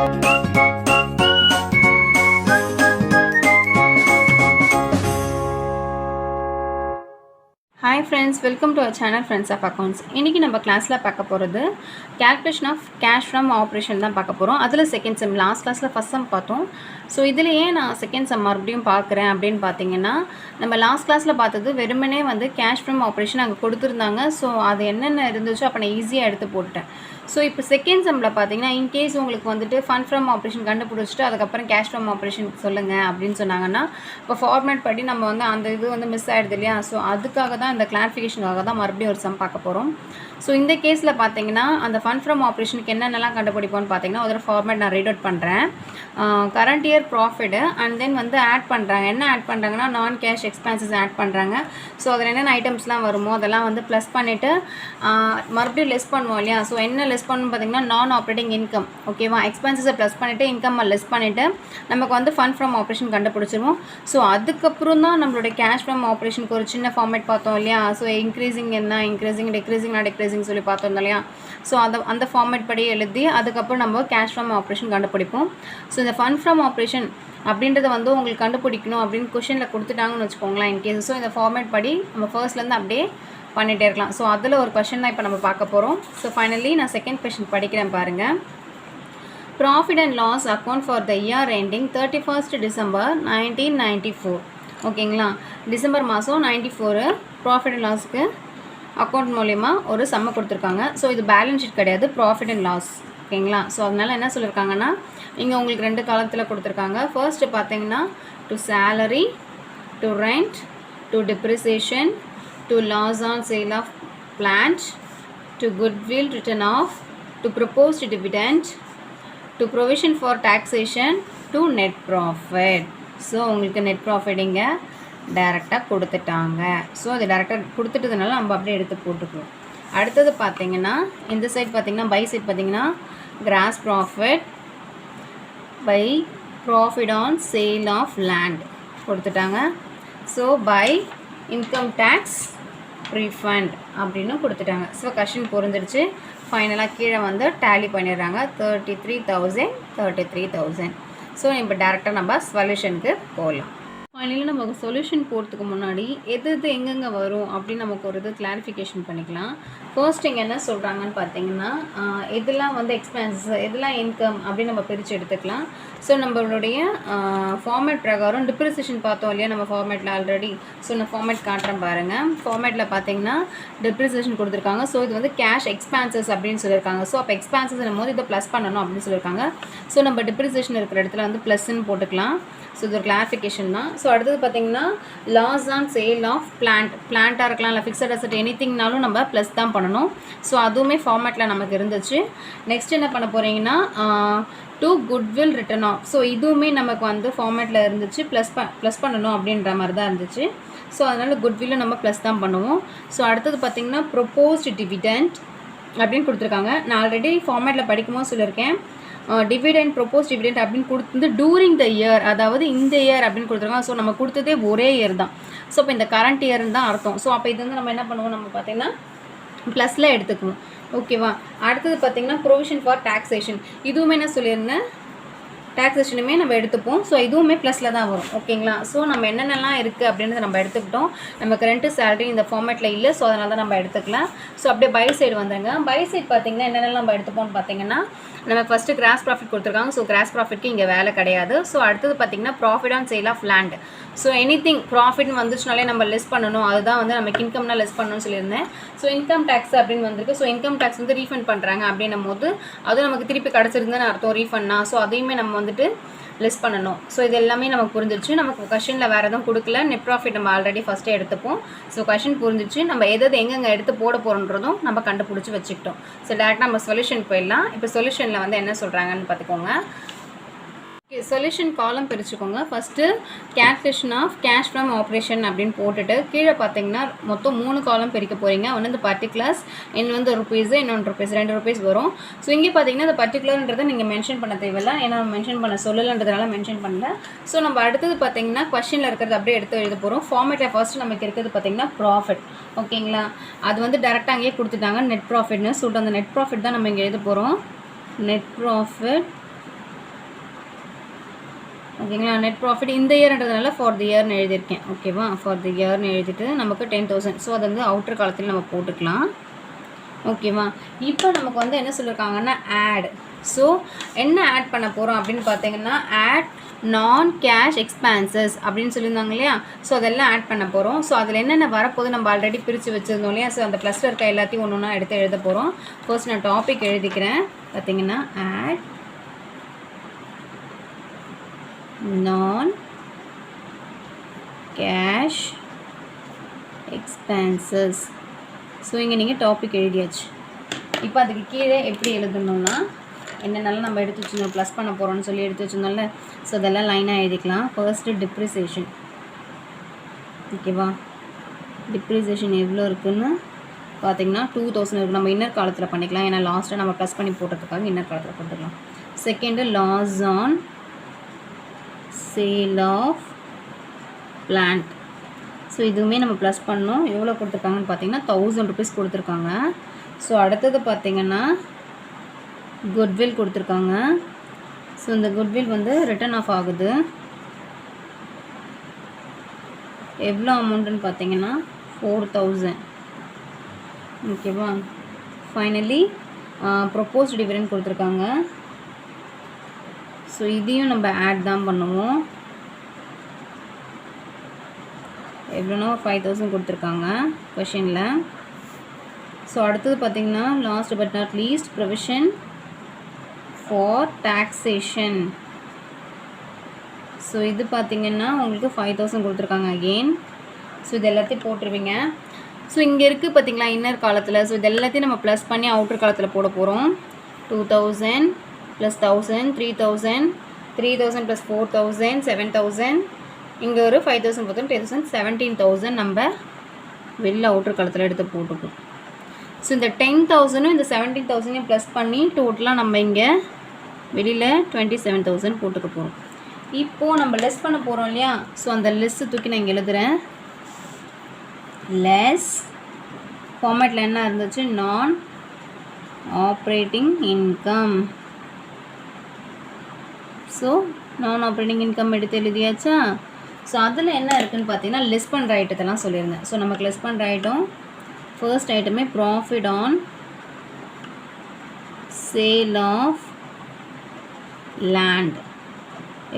Hi friends, welcome to our channel Friends of Accounts. இன்னைக்கு நம்ம கிளாஸ்ல பார்க்க போறது calculation of cash from operation தான் பார்க்க போறோம். அதுல செகண்ட் சம் லாஸ்ட் கிளாஸ்ல ஃபர்ஸ்ட் சம் பார்த்தோம். சோ இதுலயே நான் செகண்ட் சம் மறுபடியும் பார்க்கறேன் அப்படினு பாத்தீங்கன்னா நம்ம லாஸ்ட் கிளாஸ்ல பார்த்தது வெறுமனே வந்து cash from operation அங்க கொடுத்திருந்தாங்க. சோ அது என்னென்ன இருந்துச்சோ அப்ப நான் ஈஸியா எடுத்து போட்டுட்டேன். சோ இப்போ செகண்ட் சம்ல பாத்தீங்கன்னா in case உங்களுக்கு வந்துட்டு fund from operation கண்டுபிடிச்சிட்டு அதுக்கு அப்புறம் cash from operation சொல்லுங்க அப்படினு சொன்னாங்கன்னா இப்ப ஃபார்மட் படி நம்ம வந்து அந்த இது வந்து மிஸ் ஆயிடுது இல்லையா சோ அதுக்காக தான் இந்த கிளாரிஃபிகேஷனுக்காக தான் மறுபடியும் ஒரு சம் பார்க்க போறோம் சோ இந்த கேஸ்ல பாத்தீங்கன்னா அந்த fund from operationக்கு என்னென்னலாம் கண்டுபிடிப்போம்னு பாத்தீங்கன்னா ஒரு ஃபார்மட் நான் ரீட் அவுட் பண்றேன் current year profit and then வந்து ஆட் பண்றாங்க என்ன ஆட் பண்றாங்கன்னா நான் கேஷ் எக்ஸ்பென்सेस ஆட் பண்றாங்க சோ அதுல என்னென்ன ஐட்டம்ஸ்லாம் வருமோ அதெல்லாம் வந்து ப்ளஸ் பண்ணிட்டு மறுபடியும் லெஸ் பண்ணுவோம் இல்லையா சோ என்ன லெஸ் பண்ணனும் பாத்தீங்கன்னா நான் ஆப்பரேட்டிங் இன்கம் ஓகேவா எக்ஸ்பென்सेस ப்ளஸ் பண்ணிட்டு இன்கம் லெஸ் பண்ணிட்டு நமக்கு வந்து fund from operation கண்டுபிடிச்சிருவோம் சோ அதுக்கு அப்புறம் தான் நம்மளோட cash from operationக்கு ஒரு சின்ன ஃபார்மட் பார்த்தோம் இல்லையா சோ இன்கிரீசிங் என்ன இன்கிரீசிங் டிக்ரீசிங் நான் டிக்ரீசிங் சொல்லி பார்த்தோம் இல்லையா சோ அந்த ஃபார்மட் படி எழுதி அதுக்கு அப்புறம் நம்ம cash from operation கண்டுபிடிப்போம் சோ இந்த fund from operation அப்படின்றத வந்து உங்களுக்கு கண்டுபிடிக்கணும் அப்படினு क्वेश्चनல கொடுத்துட்டாங்கன்னு வெச்சுக்கோங்களேன் in case சோ இந்த ஃபார்மட் படி நம்ம ஃபர்ஸ்ட்ல இருந்து அப்படியே பண்ணிட்டே இருக்கலாம் சோ அதுல ஒரு क्वेश्चन தான் இப்போ நம்ம பார்க்க போறோம் சோ ஃபைனலி நான் செகண்ட் क्वेश्चन படிக்கிறேன் பாருங்க profit and loss account for the year ending 31st December 1994 ஓகேங்களா டிசம்பர் மாசம் 94 profit and lossக்கு அக்கவுண்ட் மூலமா ஒரு சம்ம கொடுத்திருக்காங்க சோ இது பேலன்ஸ் ஷீட் கிடையாது profit and loss ஓகேங்களா சோ அதனால என்ன சொல்லிருக்காங்கன்னா இங்க உங்களுக்கு ரெண்டு காலத்துல கொடுத்திருக்காங்க ஃபர்ஸ்ட் பாத்தீங்கன்னா to salary to rent to depreciation to loss on sale of plant to goodwill written off to proposed dividend to provision for taxation to net profit so உங்களுக்கு net profit இங்க டைரக்ட்டா கொடுத்துட்டாங்க சோ அது டைரக்ட்டா கொடுத்துட்டதனால நம்ம அப்படியே எடுத்து போட்டுக்குவோம் அடுத்து பாத்தீங்கன்னா இந்த சைடு பாத்தீங்கன்னா பை சைடு பாத்தீங்கன்னா gross profit by profit on sale of land கொடுத்துட்டாங்க so by income tax refund அப்படினு கொடுத்துட்டாங்க சோ क्वेश्चन புரிஞ்சிருச்சு ஃபைனலா கீழ வந்து டாலி பண்ணிடுறாங்க 33000 சோ இப்போ டைரக்ட்டா நம்ம சொல்யூஷனுக்கு போலாம் ஃபைனலி நம்ம சொல்யூஷன் போறதுக்கு முன்னாடி எது எங்கங்க வரும் அப்படி நமக்கு ஒரு கிளாரிஃபிகேஷன் பண்ணிக்கலாம் ஃபர்ஸ்ட் இங்க என்ன சொல்றாங்கன்னு பாத்தீங்கன்னா இதெல்லாம் வந்து எக்ஸ்பென்சஸ் இதெல்லாம் இன்கம் அப்படி நம்ம பிரிச்சு எடுத்துக்கலாம் சோ நம்மளுடைய ஃபார்மட் பிரகாரம் டிப்ரிசியேஷன் பார்த்தோம் இல்லையா நம்ம ஃபார்மட்ல ஆல்ரெடி சோ நான் ஃபார்மட் காட்றேன் பாருங்க ஃபார்மட்ல பாத்தீங்கன்னா டிப்ரிசியேஷன் கொடுத்திருக்காங்க சோ இது வந்து கேஷ் எக்ஸ்பென்சஸ் அப்படினு சொல்லிருக்காங்க சோ அப்ப எக்ஸ்பென்சஸ் என்னும்போது இத ப்ளஸ் பண்ணனும் அப்படினு சொல்லிருக்காங்க சோ நம்ம டிப்ரிசியேஷன் இருக்கிற இடத்துல வந்து ப்ளஸ்ன்னு போட்டுக்கலாம் சோ இது ஒரு கிளாரிஃபிகேஷன் தான் சோ அடுத்து பாத்தீங்கன்னா loss on sale of plant இருக்கலாம் இல்ல fixed asset anythingனாலும் நம்ம ப்ளஸ் தான் பண்ணனும் சோ அதுவுமே ஃபார்மட்ல நமக்கு இருந்துச்சு நெக்ஸ்ட் என்ன பண்ண போறீங்கன்னா to goodwill written off so இதுவுமே நமக்கு வந்து ஃபார்மட்ல இருந்துச்சு ப்ளஸ் பண்ணனும் அப்படின்ற மாதிரி தான் இருந்துச்சு சோ அதனால goodwill நம்ம ப்ளஸ் தான் பண்ணுவோம் சோ அடுத்து பாத்தீங்கன்னா proposed dividend அப்படினு கொடுத்திருக்காங்க நான் ஆல்ரெடி ஃபார்மட்ல படிக்கும்போது சொல்லிருக்கேன் dividend proposed dividend அப்படினு கொடுத்து during the year அதாவது இந்த இயர் அப்படினு கொடுத்திருக்காங்க சோ நம்ம கொடுத்ததே ஒரே இயர் தான் சோ இப்போ இந்த கரண்ட் இயர் தான் அர்த்தம் சோ அப்ப இது வந்து நம்ம என்ன பண்ணுவோம் நம்ம பாத்தீங்கன்னா ப்ளஸ்ல எடுத்துக்குவோம் ஓகேவா அடுத்து பாத்தீங்கன்னா provision for taxation இதுவுமே என்ன சொல்லிருந்தேன் டாக்ஸேஷனுமே நம்ம எடுத்துப்போம் சோ இதுவுமே ப்ளஸ்ல தான் வரும் ஓகேங்களா சோ நம்ம என்னென்னலாம் இருக்கு அப்படினு நம்ம எடுத்துக்கிட்டோம் நமக்கு ரெண்ட் salary இந்த ஃபார்மட்ல இல்ல சோ அதனால தான் நம்ம எடுத்துக்கலாம் சோ அப்படியே பை சைடு வந்துங்க பை சைடு பாத்தீங்கன்னா என்னென்னலாம் நம்ம எடுத்துப்போம் பாத்தீங்கன்னா நம்ம ஃபர்ஸ்ட் gross profit கொடுத்திருக்காங்க சோ gross profitக்கு இங்க வேலை கிடையாது சோ அடுத்து பாத்தீங்கன்னா profit on sale of land so anything profit வந்துச்சுனாலே நம்ம லெஸ் பண்ணனும் அதுதான் வந்து நமக்கு இன்கம்னா லெஸ் பண்ணனும்னு சொல்லிருந்தேன் சோ இன்கம் டாக்ஸ் அப்படினு வந்திருக்கு சோ இன்கம் டாக்ஸ் வந்து ரீஃபண்ட் பண்றாங்க அப்படினும்போது அது நமக்கு திருப்பி கிடைச்சிருந்தா அர்த்தம் ரீஃபண்ட்னா சோ அதையுமே நம்ம வந்துட்டு லெஸ் பண்ணனும் சோ இது எல்லாமே நமக்கு புரிஞ்சிருச்சு நமக்கு क्वेश्चनல வேற எதுவும் கொடுக்கல நெட் profit நம்ம ஆல்ரெடி ஃபர்ஸ்ட் எடுத்துப்போம் சோ क्वेश्चन புரிஞ்சிருச்சு நம்ம எது எங்கங்க எடுத்து போட போறோம்ன்றதும் நம்ம கண்டுபிடிச்சு வச்சிட்டோம் சோ டைரக்ட்டா நம்ம சொல்யூஷன் போயிடலாம் இப்போ சொல்யூஷன்ல வந்து என்ன சொல்றாங்கன்னு பாத்துக்கோங்க சொல்யூஷன் காலம் பிரிச்சுக்கோங்க first calculation of cash from operation அப்படினு போட்டுட்டு கீழ பாத்தீங்கன்னா மொத்தம் 3 காலம் பிரிக்க போறீங்க ஒன்னு இந்த particulars இன்னொரு வந்து ரூபீஸ் இன்னொரு ரூபீஸ் 2 ரூபீஸ் வரும் சோ இங்க பாத்தீங்கன்னா இந்த particularன்றதை நீங்க மென்ஷன் பண்ண தேவையில்லை ஏனா மென்ஷன் பண்ண சொல்லலன்றதனால மென்ஷன் பண்ணல சோ நம்ம அடுத்து பாத்தீங்கன்னா क्वेश्चनல இருக்குறது அப்படியே எடுத்து எழுத போறோம் ஃபார்மட்ல ஃபர்ஸ்ட் நமக்கு இருக்குது பாத்தீங்கன்னா profit ஓகேங்களா அது வந்து டைரக்ட்டா அங்கேயே கொடுத்துட்டாங்க net profitனு சொல்லிட்டு அந்த net profit தான் நம்ம இங்க எழுத போறோம் net profit ஓகேங்களா. நெட் ப்ராஃபிட் இந்த இயர்ன்றதுனால ஃபார் தி இயர்னு எழுதியிருக்கேன். ஓகேவா. ஃபார் தி இயர்னு எழுதிட்டு நமக்கு 10,000. ஸோ அது வந்து அவுட்டர் காலத்தில் நம்ம போட்டுக்கலாம். ஓகேவா. இப்போ நமக்கு வந்து என்ன சொல்லியிருக்காங்கன்னா ஆட். ஸோ என்ன ஆட் பண்ண போகிறோம் அப்படின்னு பார்த்தீங்கன்னா ஆட் நான் கேஷ் எக்ஸ்பென்சஸ் அப்படின்னு சொல்லியிருந்தாங்க இல்லையா. ஸோ அதெல்லாம் ஆட் பண்ண போகிறோம். ஸோ அதில் என்னென்ன வரப்போது நம்ம ஆல்ரெடி பிரித்து வச்சுருந்தோம் இல்லையா. ஸோ அந்த ப்ளஸில் இருக்க எல்லாத்தையும் ஒன்று ஒன்றா எடுத்து எழுத போகிறோம். ஃபர்ஸ்ட் நான் டாபிக் எழுதிக்கிறேன். பார்த்தீங்கன்னா ஆட் நான் கேஷ் எக்ஸ்பென்சஸ். ஸோ இங்கே நீங்கள் டாபிக் எழுதியாச்சு. இப்போ அதுக்கு கீழே எப்படி எழுதணும்னா என்னென்னலாம் நம்ம எடுத்து வச்சுருந்தோம் ப்ளஸ் பண்ண போகிறோம்னு சொல்லி எடுத்து வச்சுருந்தோம்ல. ஸோ அதெல்லாம் லைனாக எழுதிக்கலாம். First depreciation. ஓகேவா. டிப்ரிசியேஷன் எவ்வளோ இருக்குதுன்னு பார்த்தீங்கன்னா 2,000 இருக்குது. நம்ம இன்னர் காலத்தில் பண்ணிக்கலாம். ஏன்னா லாஸ்ட்டாக நம்ம ப்ளஸ் பண்ணி போட்டதுக்காக இன்னர் காலத்தில் போட்டுக்கலாம். Second loss on sale of plant. So இதுவுமே நம்ம ப்ளஸ் பண்ணோம். எவ்வளோ கொடுத்துருக்காங்கன்னு பார்த்தீங்கன்னா 1,000 rupees கொடுத்துருக்காங்க. ஸோ அடுத்தது பார்த்திங்கன்னா குட்வில் கொடுத்துருக்காங்க. ஸோ இந்த குட்வில் வந்து ரிட்டர்ன் ஆஃப் ஆகுது. எவ்வளோ அமௌண்ட்டுன்னு பார்த்தீங்கன்னா 4,000. ஓகேவா. ஃபைனலி ப்ரொப்போஸ்ட் டிவிடெண்ட் கொடுத்துருக்காங்க. ஸோ இதையும் நம்ம ஆட் தான் பண்ணுவோம். எவ்வளோனா 5,000 கொடுத்துருக்காங்க கொஷினில். ஸோ அடுத்தது பார்த்திங்கன்னா last but not least provision for taxation. So இது பார்த்திங்கன்னா உங்களுக்கு 5,000 கொடுத்துருக்காங்க அகெயின். ஸோ இது எல்லாத்தையும் போட்டுருவீங்க. ஸோ இங்கே இருக்குது பார்த்திங்களா இன்னர் காலத்தில். ஸோ இது எல்லாத்தையும் நம்ம ப்ளஸ் பண்ணி அவுட்டர் காலத்தில் போட போகிறோம். 2,000 + 1,000 3,000 3,000 + 4,000 7,000. இங்கே ஒரு 5,000 பார்த்தோம் 10,000 17,000 நம்ம வெளில அவுட்டர் காலத்தில் எடுத்து போட்டுக்கணும். ஸோ இந்த 10,000 இந்த 17,000 ப்ளஸ் பண்ணி டோட்டலாக நம்ம இங்கே வெளியில் 27,000 போட்டுக்க போகிறோம். இப்போது நம்ம லெஸ் பண்ண போகிறோம் இல்லையா. ஸோ அந்த லெஸ்ஸு தூக்கி நான் இங்கே எழுதுகிறேன். லெஸ் ஃபார்மேட்டில் என்ன இருந்துச்சு நான் ஆப்ரேட்டிங் இன்கம். ஸோ நான் ஆப்ரேட்டிங் இன்கம் எடுத்து எழுதியாச்சா. ஸோ அதில் என்ன இருக்குதுன்னு பார்த்தீங்கன்னா லெஸ் பண்ணுற ஐட்டத்தெல்லாம் சொல்லியிருந்தேன். ஸோ நமக்கு லெஸ் பண்ணுற ஐட்டம் ஃபர்ஸ்ட் ஐட்டமே profit on sale of land.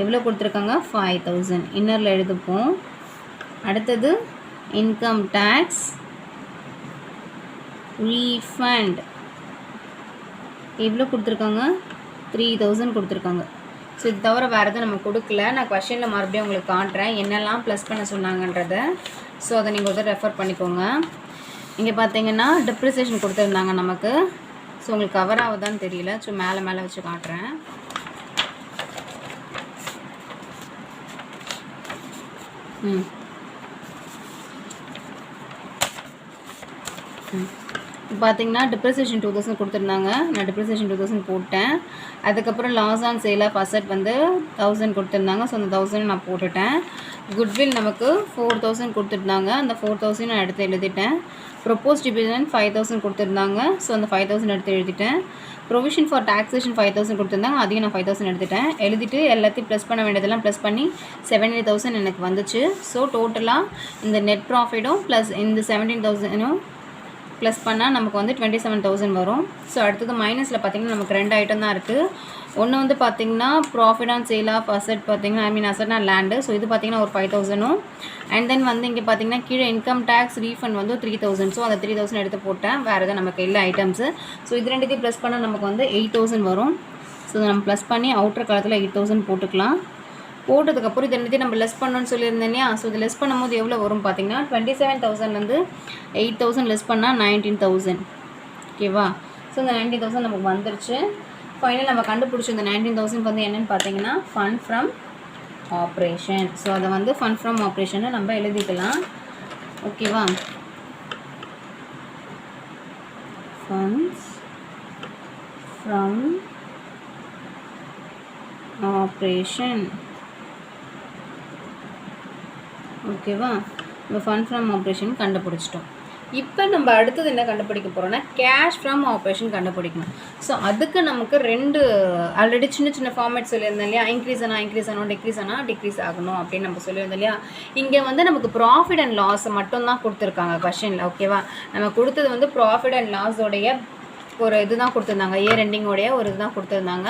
எவ்வளோ கொடுத்துருக்காங்க 5,000 இன்னரில் எழுதுப்போம். அடுத்தது இன்கம் டேக்ஸ் ரீஃபண்ட் எவ்வளோ கொடுத்துருக்காங்க 3,000 கொடுத்துருக்காங்க. ஸோ இது தவிர வேறு எதுவும் நம்ம கொடுக்கல. நான் கொஷனில் மறுபடியும் உங்களுக்கு காட்டுறேன் என்னெல்லாம் ப்ளஸ் பண்ண சொன்னாங்கன்றதை. ஸோ அதை நீங்கள் ஒரு ரெஃபர் பண்ணிக்கோங்க. இங்கே பார்த்தீங்கன்னா டிப்ரிசியேஷன் கொடுத்துருந்தாங்க நமக்கு. ஸோ உங்களுக்கு கவர் ஆகுதான்னு தெரியல. ஸோ மேலே வச்சு காட்டுறேன். பார்த்தீங்கன்னா டிப்ரிசியேஷன் 2,000 கொடுத்துருந்தாங்க. நான் டிப்ரிசியேஷன் 2,000 போட்டேன். அதுக்கப்புறம் loss on sale of asset வந்து 1,000 கொடுத்துருந்தாங்க. ஸோ அந்த 1,000 நான் போட்டுட்டேன். குட்வில் நமக்கு 4,000 கொடுத்துருந்தாங்க. அந்த 4,000 நான் எடுத்து எழுதிட்டேன். ப்ரொப்போஸ் டிவிடெண்ட் 5,000 கொடுத்துருந்தாங்க. ஸோ அந்த 5,000 எடுத்து எழுதிட்டேன். ப்ரொவிஷன் ஃபார் டாக்ஸேஷன் 5,000 கொடுத்துருந்தாங்க. அதையும் நான் 5,000 எழுதிட்டு எல்லாத்தையும் ப்ளஸ் பண்ண வேண்டியதெல்லாம் ப்ளஸ் பண்ணி 78,000 எனக்கு வந்துச்சு. ஸோ டோட்டலாக இந்த நெட் ப்ராஃபிட்டும் ப்ளஸ் இந்த 17,000 ப்ளஸ் பண்ணால் நமக்கு வந்து 27,000 வரும். ஸோ அடுத்தது மைனஸில் பார்த்திங்கன்னா நமக்கு 2 ஐட்டம் தான் இருக்குது. ஒன்று வந்து பார்த்திங்கன்னா profit on sale of asset பார்த்திங்கன்னா அசெட்னா லேண்டு. ஸோ இது பார்த்திங்கன்னா ஒரு 5,000. அண்ட் தென் வந்து இங்கே பார்த்திங்கன்னா கீழே இன்கம் டேக்ஸ் ரீஃபண்ட் வந்து 3,000. ஸோ அந்த 3,000 எடுத்து போட்டேன். வேறு எதாவது நமக்கு இல்லை ஐட்டம்ஸு. ஸோ இது ரெண்டுத்தையும் ப்ளஸ் பண்ணால் நமக்கு வந்து 8,000 வரும். ஸோ நம்ம ப்ளஸ் பண்ணி அவுட்டர் காலத்தில் 8,000 போட்டுக்கலாம். போட்டதுக்கப்புறம் இது ரெண்டுத்தையும் நம்ம லெஸ் பண்ணணும்னு சொல்லியிருந்தேன் இல்லையா. ஸோ இது லெஸ் பண்ணும்போது எவ்வளோ வரும் பார்த்திங்கன்னா 27,000 8,000 லெஸ் பண்ணால் 19,000. ஓகேவா. ஸோ இந்த 19,000 நமக்கு வந்துருச்சு. ஃபைனல் நம்ம கண்டுபிடிச்ச இந்த 19,000 வந்து என்னென்னு பார்த்தீங்கன்னா ஃபண்ட் ஃப்ரம் ஆப்ரேஷன். ஸோ அதை வந்து ஃபண்ட் ஃப்ரம் ஆப்ரேஷனை நம்ம எழுதிக்கலாம். ஓகேவா. Funds from operation. ஓகேவா. நம்ம ஃபண்ட் ஃப்ரம் ஆப்ரேஷன் கண்டுபிடிச்சிட்டோம். இப்போ நம்ம அடுத்தது என்ன கண்டுபிடிக்க போகிறோம்னா கேஷ் ஃப்ரம் ஆப்ரேஷன் கண்டுபிடிக்கணும். ஸோ அதுக்கு நமக்கு 2 ஆல்ரெடி சின்ன சின்ன ஃபார்மேட் சொல்லியிருந்தோம் இல்லையா, இன்க்ரீஸ் ஆகணும், டிக்ரீஸ் ஆகணும் அப்படின்னு நம்ம சொல்லியிருந்தோம் இல்லையா. இங்கே வந்து நமக்கு ப்ராஃபிட் அண்ட் லாஸ் மட்டும்தான் கொடுத்துருக்காங்க கொஷனில். ஓகேவா, நம்ம கொடுத்தது வந்து ப்ராஃபிட் அண்ட் லாஸோடைய ஒரு இது தான் கொடுத்துருந்தாங்க, இயர் எண்டிங்கோடைய ஒரு இது தான் கொடுத்துருந்தாங்க.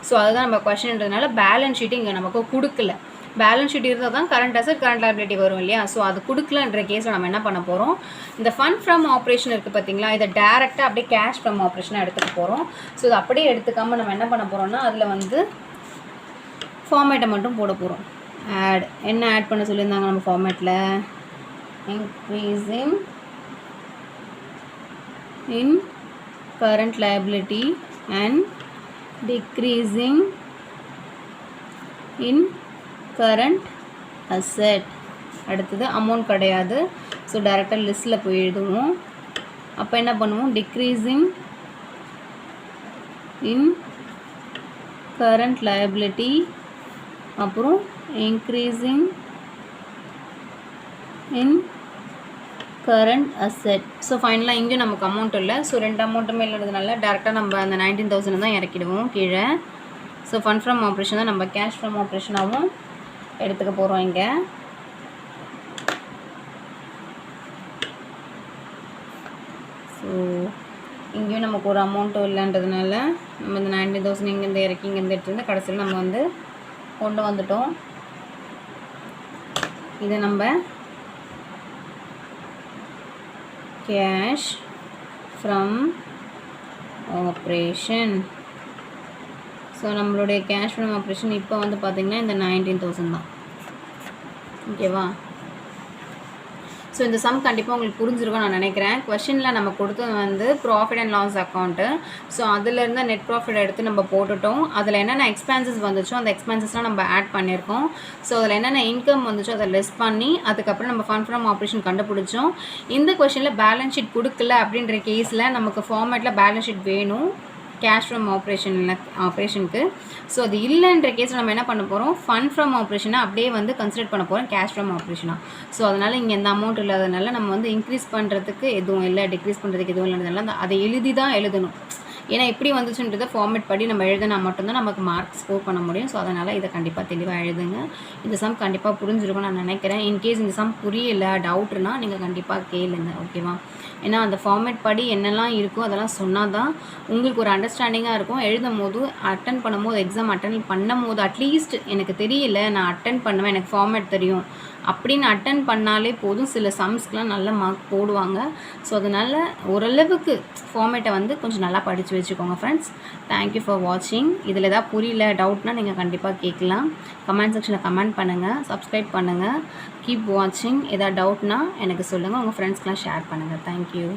ஸோ அதுதான் நம்ம கொஷின்றதுனால பேலன்ஸ் ஷீட்டு இங்கே நமக்கு கொடுக்கல. பேலன்ஸ் ஷீட் இருந்தால் தான் கரண்ட் அசட் கரண்ட் லைபிலிட்டி வரும் இல்லையா. ஸோ அது கொடுக்கலன்ற கேஸில் நம்ம என்ன பண்ண போகிறோம், இந்த ஃபண்ட் ஃப்ரம் ஆப்ரேஷன் இருக்குது பார்த்தீங்களா, இதை டேரெக்டாக அப்படியே கேஷ் ஃப்ரம் ஆப்ரேஷனாக எடுத்துக்க போகிறோம். ஸோ இது அப்படியே எடுத்துக்காமல் நம்ம என்ன பண்ண போகிறோம்னா அதில் வந்து ஃபார்மேட்டை மட்டும் போட போகிறோம். என்ன ஆட் பண்ண சொல்லியிருந்தாங்க நம்ம ஃபார்மேட்டில், increasing in current liability and decreasing in current asset. அடுத்தது அமௌண்ட் கிடையாது. ஸோ டைரெக்டாக லிஸ்ட்டில் போய் எழுதுவோம். அப்போ என்ன பண்ணுவோம், டிக்ரீஸிங் இன் current liability அப்புறம் இன்க்ரீஸிங் இன் current asset. ஸோ ஃபைனலாக இங்கேயும் நமக்கு அமௌண்ட் இல்லை. ஸோ 2 அமௌண்ட்டுமே இல்லைன்றதுனால டேரெக்டாக நம்ம அந்த 19,000 தான் இறக்கிடுவோம் கீழே. ஸோ ஃபண்ட் ஃப்ரம் ஆப்ரேஷன் தான் நம்ம கேஷ் ஃப்ரம் ஆப்ரேஷனாகவும் எடுத்துக்க போகிறோம் இங்கே. ஸோ இங்கேயும் நமக்கு ஒரு அமௌண்ட்டும் இல்லைன்றதுனால நம்ம இந்த 19,000 இங்கேருந்து இறக்கி இங்கேருந்து எடுத்துருந்து கடைசியில் நம்ம வந்து கொண்டு வந்துட்டோம். இதை நம்ம cash from operation. ஸோ நம்மளுடைய கேஷ் ஃப்ரம் ஆப்ரேஷன் இப்போ வந்து பார்த்திங்கன்னா இந்த 19,000 தான். ஓகேவா. ஸோ இந்த சம் கண்டிப்பாக உங்களுக்கு புரிஞ்சிருக்கும் நான் நினைக்கிறேன். கொஷனில் நம்ம கொடுத்தது வந்து profit and loss account. So அதிலேருந்து நெட் ப்ராஃபிட் எடுத்து நம்ம போட்டுட்டோம். அதில் என்னென்ன எக்ஸ்பென்சஸ் வந்துச்சோ அந்த எக்ஸ்பென்சஸ்லாம் நம்ம ஆட் பண்ணியிருக்கோம். ஸோ அதில் என்னென்ன இன்கம் வந்துச்சோ அதை லெஸ் பண்ணி அதுக்கப்புறம் நம்ம ஃபண்ட் ஃப்ரம் ஆப்ரேஷன் கண்டுபிடிச்சோம். இந்த கொஷனில் பேலன்ஸ் ஷீட் கொடுக்கல அப்படின்ற கேஸில் நமக்கு ஃபார்மேட்டில் பேலன்ஸ் ஷீட் வேணும் கேஷ் ஃப்ரம் ஆப்ரேஷனுக்கு. ஸோ அது இல்லைன்ற கேஸில் நம்ம என்ன பண்ண போகிறோம், ஃபண்ட் ஃப்ரம் ஆப்ரேஷனை அப்படியே வந்து கன்சிடர் பண்ண போகிறோம் கேஷ் ஃப்ரம் ஆப்ரேஷனாக. ஸோ அதனால் இங்கே எந்த அமௌண்ட் இல்லாதனால நம்ம வந்து இன்க்ரீஸ் பண்ணுறதுக்கு எதுவும் இல்லை, டிக்ரீஸ் பண்ணுறதுக்கு எதுவும் இல்லைன்றதுனால அதை எழுதி தான் எழுதணும். ஏன்னா எப்படி வந்துச்சுன்றதை ஃபார்மேட் படி நம்ம எழுதினா மட்டும்தான் நமக்கு மார்க் ஸ்கோர் பண்ண முடியும். ஸோ அதனால் இதை கண்டிப்பாக தெளிவாக எழுதுங்க. இந்த சம் கண்டிப்பாக புரிஞ்சிருக்கும் நான் நினைக்கிறேன். இன்கேஸ் இந்த சம் புரியலை, டவுட்னா நீங்கள் கண்டிப்பாக கேளுங்க. ஓகேவா. ஏன்னா அந்த ஃபார்மேட் படி என்னெல்லாம் இருக்கோ அதெல்லாம் சொன்னால் தான் உங்களுக்கு ஒரு அண்டர்ஸ்டாண்டிங்காக இருக்கும். எழுதும் போது அட்டன் பண்ணும்போது எக்ஸாம் அட்டன் பண்ணும் போது அட்லீஸ்ட் எனக்கு தெரியல, நான் அட்டன் பண்ணுவேன், எனக்கு ஃபார்மேட் தெரியும் அப்படின்னு அட்டன் பண்ணாலே போதும். சில சம்ஸ்க்கெலாம் நல்ல மார்க் போடுவாங்க. ஸோ அதனால் ஓரளவுக்கு ஃபார்மேட்டை வந்து கொஞ்சம் நல்லா படித்து வச்சுக்கோங்க ஃப்ரெண்ட்ஸ். தேங்க்யூ ஃபார் வாட்சிங். இதில் எதாவது புரியல, டவுட்னால் நீங்கள் கண்டிப்பாக கேட்கலாம். கமெண்ட் செக்ஷனில் கமெண்ட் பண்ணுங்கள், சப்ஸ்கிரைப் பண்ணுங்கள். கீப் வாட்சிங். எதாவது டவுட்னால் எனக்கு சொல்லுங்கள், உங்கள் ஃப்ரெண்ட்ஸ்க்கெலாம் ஷேர் பண்ணுங்கள். தேங்க்யூ.